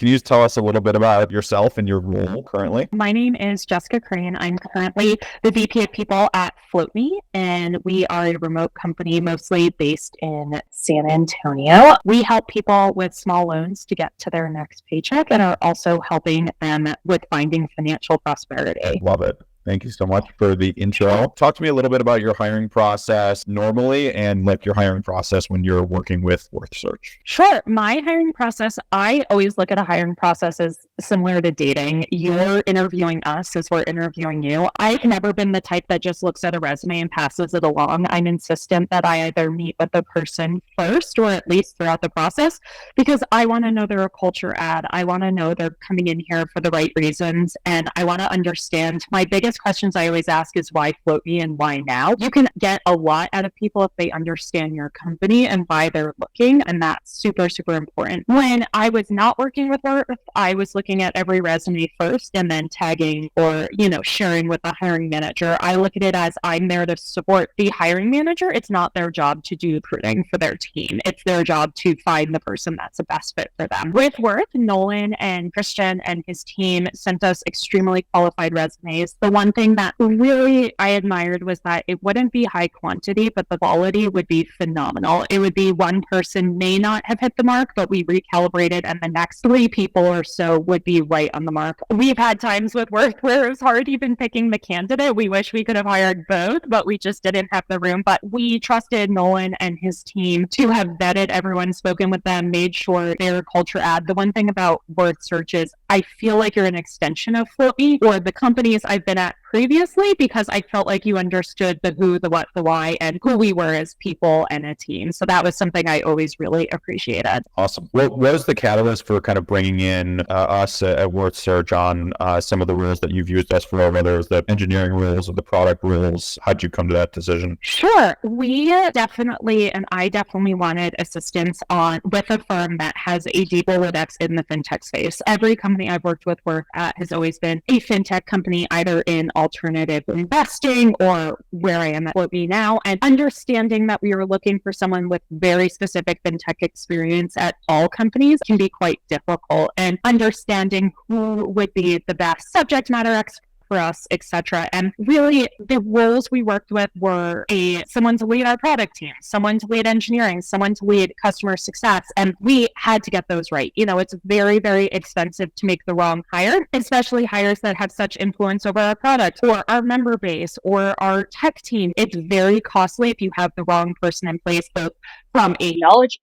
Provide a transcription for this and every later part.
Can you just tell us a little bit about yourself and your role currently? My name is Jessica Krane. I'm currently the VP of People at FloatMe, and we are a remote company mostly based in San Antonio. We help people with small loans to get to their next paycheck and are also helping them with finding financial prosperity. Love it. Thank you so much for the intro. Talk to me a little bit about your hiring process normally and like your hiring process when you're working with Worth Search. Sure. My hiring process, I always look at a hiring process as similar to dating. You're interviewing us as we're interviewing you. I've never been the type that just looks at a resume and passes it along. I'm insistent that I either meet with the person first or at least throughout the process because I want to know they're a culture add. I want to know they're coming in here for the right reasons. And I want to understand my biggest questions I always ask is why FloatMe and why now? You can get a lot out of people if they understand your company and why they're looking. And that's super, super important. When I was not working with Worth, I was looking at every resume first and then tagging or, sharing with the hiring manager. I look at it as I'm there to support the hiring manager. It's not their job to do recruiting for their team. It's their job to find the person that's the best fit for them. With Worth, Nolan and Christian and his team sent us extremely qualified resumes. The one thing that really I admired was that it wouldn't be high quantity, but the quality would be phenomenal. It would be one person may not have hit the mark, but we recalibrated and the next 3 people or so would be right on the mark. We've had times with Worth where it was hard even picking the candidate. We wish we could have hired both, but we just didn't have the room. But we trusted Nolan and his team to have vetted everyone, spoken with them, made sure they're a culture add. The one thing about Worth Search is I feel like you're an extension of FloatMe or the companies I've been at previously because I felt like you understood the who, the what, the why, and who we were as people and a team. So that was something I always really appreciated. Awesome. What was the catalyst for kind of bringing in us at Worth Search on some of the roles that you've used us for, whether it's the engineering roles or the product roles? How'd you come to that decision? Sure. I definitely wanted assistance with a firm that has a deep Rolodex in the fintech space. Every company I've worked with Worth at has always been a fintech company, either in alternative investing or where I am at FloatMe now, and understanding that we were looking for someone with very specific fintech experience at all companies can be quite difficult, and understanding who would be the best subject matter expert for us, etc. And really, the roles we worked with were someone to lead our product team, someone to lead engineering, someone to lead customer success, and we had to get those right. It's very, very expensive to make the wrong hire, especially hires that have such influence over our product or our member base or our tech team. It's very costly if you have the wrong person in place, both from a knowledge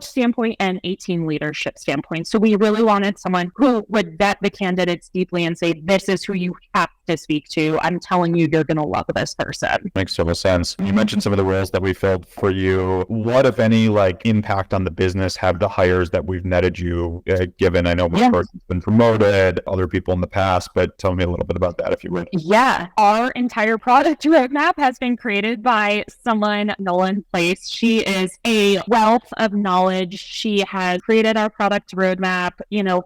standpoint and a team leadership standpoint. So we really wanted someone who would vet the candidates deeply and say, this is who you have to speak to. I'm telling you, you're going to love this person. Makes total sense. You mentioned some of the roles that we filled for you. What, if any, impact on the business have the hires that we've netted you given? I know one person's been promoted, other people in the past, but tell me a little bit about that if you would. Yeah. Our entire product roadmap has been created by someone, Nolan Place. She is a wealth of knowledge. She has created our product roadmap,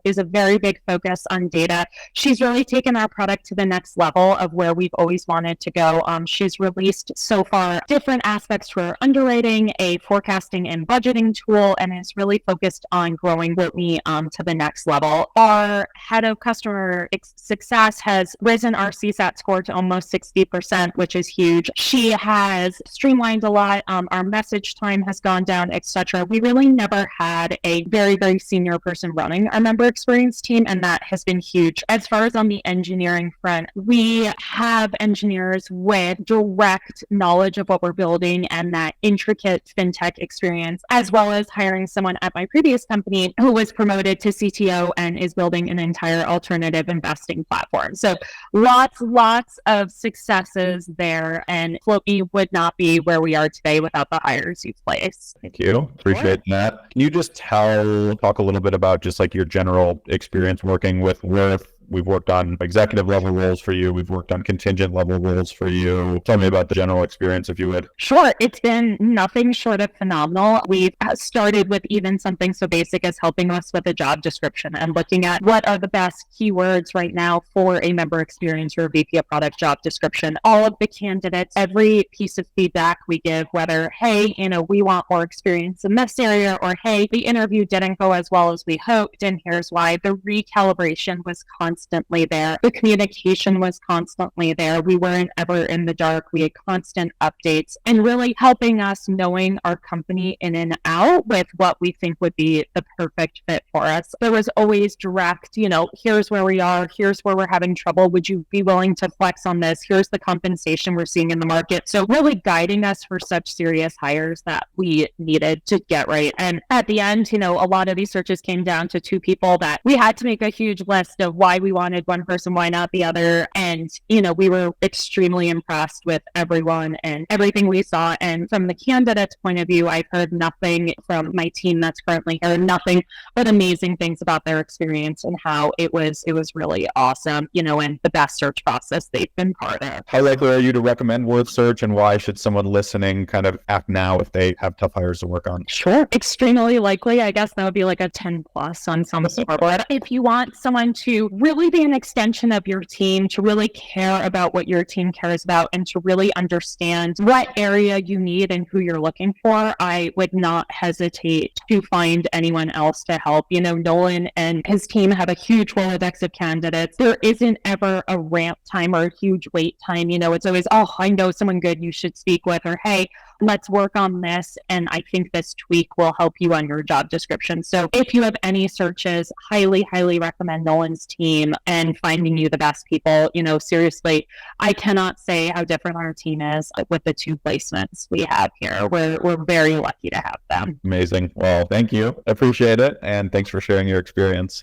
is a very big focus on data. She's really taken our product to the next level of where we've always wanted to go. She's released so far different aspects to our underwriting, a forecasting and budgeting tool, and is really focused on growing FloatMe to the next level. Our head of customer success has risen our CSAT score to almost 60%, which is huge. She has streamlined a lot. Our message time has gone down, etc. We really never had a very, very senior person running our member experience team, and that has been huge. As far as on the engineering front, we have engineers with direct knowledge of what we're building and that intricate fintech experience, as well as hiring someone at my previous company who was promoted to CTO and is building an entire alternative investing platform. So lots of successes there, and FloatMe would not be where we are today without the hires you've placed. Thank you. Appreciate that. Can you just talk a little bit about just your general experience working with Worth, We've worked on executive level roles for you. We've worked on contingent level roles for you. Tell me about the general experience, if you would. Sure. It's been nothing short of phenomenal. We've started with even something so basic as helping us with a job description and looking at what are the best keywords right now for a member experience or a VP of product job description. All of the candidates, every piece of feedback we give, whether, hey, we want more experience in this area, or hey, the interview didn't go as well as we hoped, and here's why. The recalibration was constantly there. The communication was constantly there. We weren't ever in the dark. We had constant updates and really helping us knowing our company in and out with what we think would be the perfect fit for us. There was always direct, here's where we are, here's where we're having trouble. Would you be willing to flex on this? Here's the compensation we're seeing in the market. So really guiding us for such serious hires that we needed to get right. And at the end, a lot of these searches came down to two people that we had to make a huge list of why we wanted one person, why not the other. And, we were extremely impressed with everyone and everything we saw. And from the candidate's point of view, I've heard nothing from my team that's currently here, nothing but amazing things about their experience and how it was really awesome, and the best search process they've been part of. How likely are you to recommend Worth Search, and why should someone listening kind of act now if they have tough hires to work on? Sure. Extremely likely. I guess that would be like a 10 plus on some scoreboard. If you want someone to really be an extension of your team, to really care about what your team cares about, and to really understand what area you need and who you're looking for, I would not hesitate to find anyone else to help. Nolan and his team have a huge Rolodex of candidates. There isn't ever a ramp time or a huge wait time. It's always, oh, I know someone good you should speak with, or hey, let's work on this. And I think this tweak will help you on your job description. So if you have any searches, highly, highly recommend Nolan's team and finding you the best people. Seriously, I cannot say how different our team is with the two placements we have here. We're very lucky to have them. Amazing. Well, thank you. Appreciate it. And thanks for sharing your experience.